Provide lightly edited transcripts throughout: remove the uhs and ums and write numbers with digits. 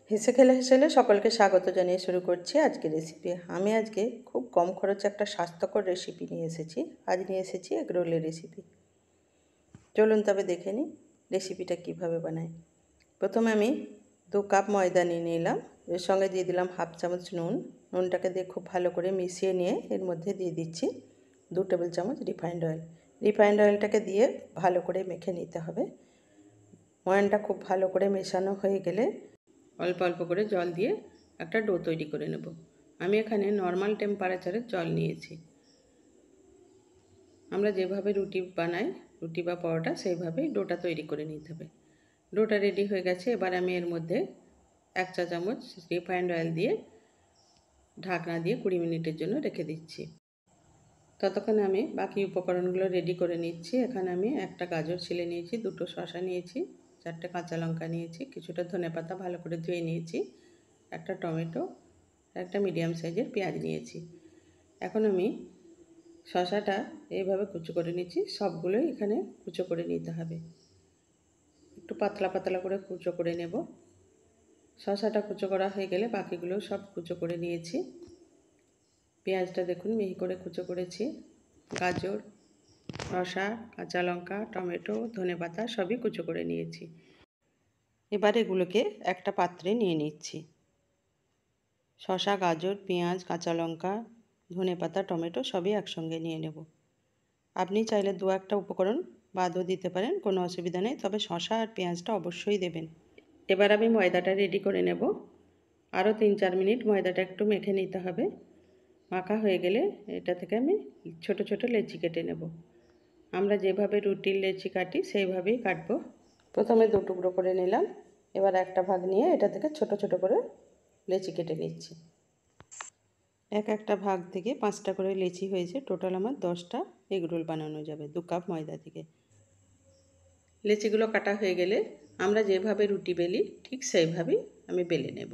হেসে খেলে হেসেলে সকলকে স্বাগত জানিয়ে শুরু করছি আজকের রেসিপি। আমি আজকে খুব কম খরচে একটা স্বাস্থ্যকর রেসিপি নিয়ে এসেছি। আজ নিয়ে এসেছি এগরোলের রেসিপি। চলুন তবে দেখে নিই রেসিপিটা কীভাবে বানাই। প্রথমে আমি 2 কাপ ময়দা নিয়ে নিলাম। এর সঙ্গে দিয়ে দিলাম হাফ চামচ নুন। নুনটাকে দিয়ে খুব ভালো করে মিশিয়ে নিয়ে এর মধ্যে দিয়ে দিচ্ছি 2 টেবিল চামচ রিফাইন্ড অয়েল। রিফাইন্ড অয়েলটাকে দিয়ে ভালো করে মেখে নিতে হবে। ময়ানটা খুব ভালো করে মেশানো হয়ে গেলে অল্প অল্প করে জল দিয়ে একটা ডো তৈরি করে নেব। আমি এখানে নর্মাল টেম্পারেচারের জল নিয়েছি। আমরা যেভাবে রুটি বানাই, রুটি বা পরোটা, সেইভাবেই ডোটা তৈরি করে নিতে হবে। ডোটা রেডি হয়ে গেছে। এবার আমি এর মধ্যে 1 চা চামচ রিফাইন্ড অয়েল দিয়ে ঢাকনা দিয়ে 20 মিনিটের জন্য রেখে দিচ্ছি। ততক্ষণে আমি বাকি উপকরণগুলো রেডি করে নিচ্ছি। এখানে আমি একটা গাজর ছিলে নিয়েছি, 2টো শসা নিয়েছি, 4টে কাঁচা লঙ্কা নিয়েছি, কিছুটা ধনেপাতা ভালো করে ধুয়ে নিয়েছি, একটা টমেটো, একটা মিডিয়াম সাইজের পেঁয়াজ নিয়েছি। এখন আমি শসাটা এইভাবে কুচো করে নিচ্ছি। সবগুলোই এখানে কুচো করে নিতে হবে। একটু পাতলা পাতলা করে কুচো করে নেব। শসাটা কুচো করা হয়ে গেলে বাকিগুলো সব কুচো করে নিয়েছি। পেঁয়াজটা দেখুন মিহি করে কুচো করেছি। গাজর, শসা, কাঁচা লঙ্কা, টমেটো, ধনেপাতা সবই কুচো করে নিয়েছি। এবার এগুলোকে একটা পাত্রে নিয়ে নিচ্ছি। শসা, গাজর, পেঁয়াজ, কাঁচা লঙ্কা, ধনেপাতা, টমেটো সবই একসঙ্গে নিয়ে নেব। আপনি চাইলে 2-1টা উপকরণ বাদও দিতে পারেন, কোনো অসুবিধা নেই, তবে শসা আর পেঁয়াজটা অবশ্যই দেবেন। এবার আমি ময়দাটা রেডি করে নেব। আরও 3-4 মিনিট ময়দাটা একটু মেখে নিতে হবে। মাখা হয়ে গেলে এটা থেকে আমি ছোট ছোট লেচি কেটে নেব। আমরা যেভাবে রুটির লেচি কাটি সেইভাবেই কাটবো। প্রথমে 2 টুকরো করে নিলাম। এবার একটা ভাগ নিয়ে এটা থেকে ছোট ছোট করে লেচি কেটে নিচ্ছি। একটা ভাগ থেকে 5টা করে লেচি হয়েছে। টোটাল আমার 10টা এগরোল বানানো যাবে 2 কাপ ময়দা থেকে। লেচিগুলো কাটা হয়ে গেলে আমরা যেভাবে রুটি বেলি ঠিক সেইভাবেই আমি বেলে নেব।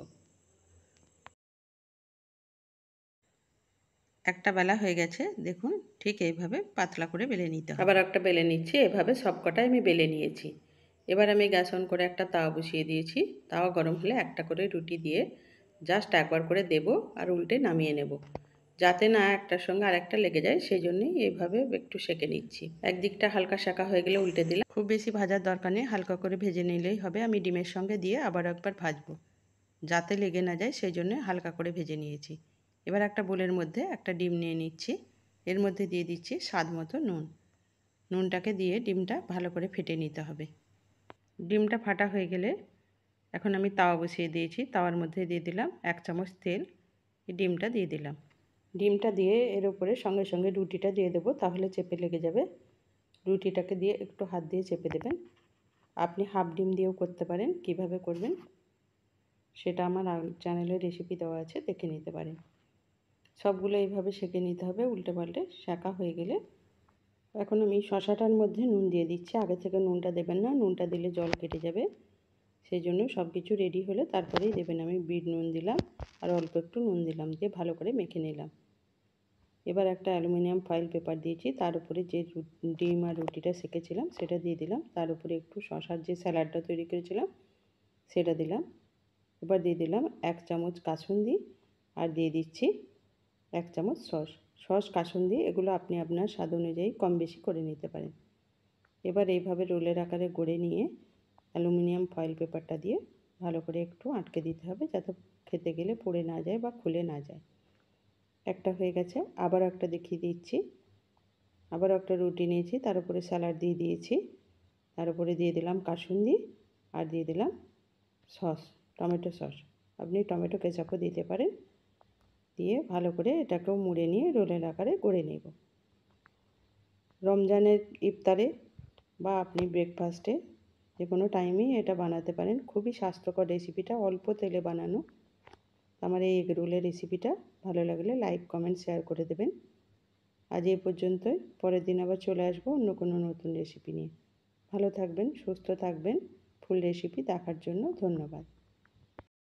একটা বেলা হয়ে গেছে, দেখুন ঠিক এইভাবে পাতলা করে বেলে নিতে হবে। আবার একটা বেলে নিচ্ছি। এভাবে সবকটাই আমি বেলে নিয়েছি। এবার আমি গ্যাস অন করে একটা তাওয়া বসিয়ে দিয়েছি। তাওয়া গরম হলে একটা করে রুটি দিয়ে জাস্ট একবার করে দেব আর উল্টে নামিয়ে নেব, যাতে না একটার সঙ্গে আরেকটা লেগে যায়। সেই জন্যই এইভাবে একটু সেঁকে নিচ্ছি। একদিকটা হালকা সেঁকা হয়ে গেলে উল্টে দিলাম। খুব বেশি ভাজার দরকার নেই, হালকা করে ভেজে নিলেই হবে। আমি ডিমের সঙ্গে দিয়ে আবার একবার ভাজবো, যাতে লেগে না যায়, সেই জন্য হালকা করে ভেজে নিয়েছি। এবার একটা বোলের মধ্যে একটা ডিম নিয়ে নিচ্ছি। এর মধ্যে দিয়ে দিচ্ছি স্বাদ মতো নুন। নুনটাকে দিয়ে ডিমটা ভালো করে ফেটে নিতে হবে। ডিমটা ফাটা হয়ে গেলে এখন আমি তাওয়া বসিয়ে দিয়েছি। তাওয়ার মধ্যে দিয়ে দিলাম 1 চামচ তেল। ডিমটা দিয়ে দিলাম। ডিমটা দিয়ে এর উপরে সঙ্গে সঙ্গে রুটিটা দিয়ে দেবো, তাহলে চেপে লেগে যাবে। রুটিটাকে দিয়ে একটু হাত দিয়ে চেপে দেবেন। আপনি হাফ ডিম দিয়েও করতে পারেন। কিভাবে করবেন সেটা আমার চ্যানেলে রেসিপি দেওয়া আছে, দেখে নিতে পারেন। সবগুলো এইভাবে সেঁকে নিতে হবে উল্টে পাল্টে। সেঁকা হয়ে গেলে এখন আমি শসাটার মধ্যে নুন দিয়ে দিচ্ছি। আগে থেকে নুনটা দেবেন না, নুনটা দিলে জল কেটে যাবে। সেই জন্য সব কিছু রেডি হলে তারপরেই দেবেন। আমি বিট নুন দিলাম আর অল্প একটু নুন দিলাম, দিয়ে ভালো করে মেখে নিলাম। এবার একটা অ্যালুমিনিয়াম ফয়েল পেপার দিয়েছি, তার উপরে যে ডিম আর রুটিটা সেঁকেছিলাম সেটা দিয়ে দিলাম। তার উপরে একটু শসার যে স্যালাডটা তৈরি করেছিলাম সেটা দিলাম। এবার দিয়ে দিলাম 1 চামচ কাসুন্দি আর দিয়ে দিচ্ছি 1 চামচ সস। কাসুন্দি এগুলো আপনি আপনার স্বাদ অনুযায়ী কম বেশি করে নিতে পারেন। এবার এইভাবে রোলের আকারে গড়ে নিয়ে অ্যালুমিনিয়াম ফয়েল পেপারটা দিয়ে ভালো করে একটু আটকে দিতে হবে, যাতে খেতে গেলে পড়ে না যায় বা খুলে না যায়। একটা হয়ে গেছে, আবার একটা দেখিয়ে দিচ্ছি। আবার একটা রুটি নিয়েছি, তার উপরে স্যালাড দিয়ে দিয়েছি, তার উপরে দিয়ে দিলাম কাসুন্দি আর দিয়ে দিলাম সস, টমেটো সস। আপনি টমেটো কেচাপও দিতে পারেন। দিয়ে ভালো করে এটাকেও মুড়ে নিয়ে রোলের আকারে গড়ে নেব। রমজানের ইফতারে বা আপনি ব্রেকফাস্টে যে কোনো টাইমেই এটা বানাতে পারেন। খুবই স্বাস্থ্যকর রেসিপিটা, অল্প তেলে বানানো। আমার এই এগ রোলের রেসিপিটা ভালো লাগলে লাইক, কমেন্ট, শেয়ার করে দেবেন। আজ এই পর্যন্তই। পরের দিন আবার চলে আসবো অন্য কোনো নতুন রেসিপি নিয়ে। ভালো থাকবেন, সুস্থ থাকবেন। ফুল রেসিপি দেখার জন্য ধন্যবাদ।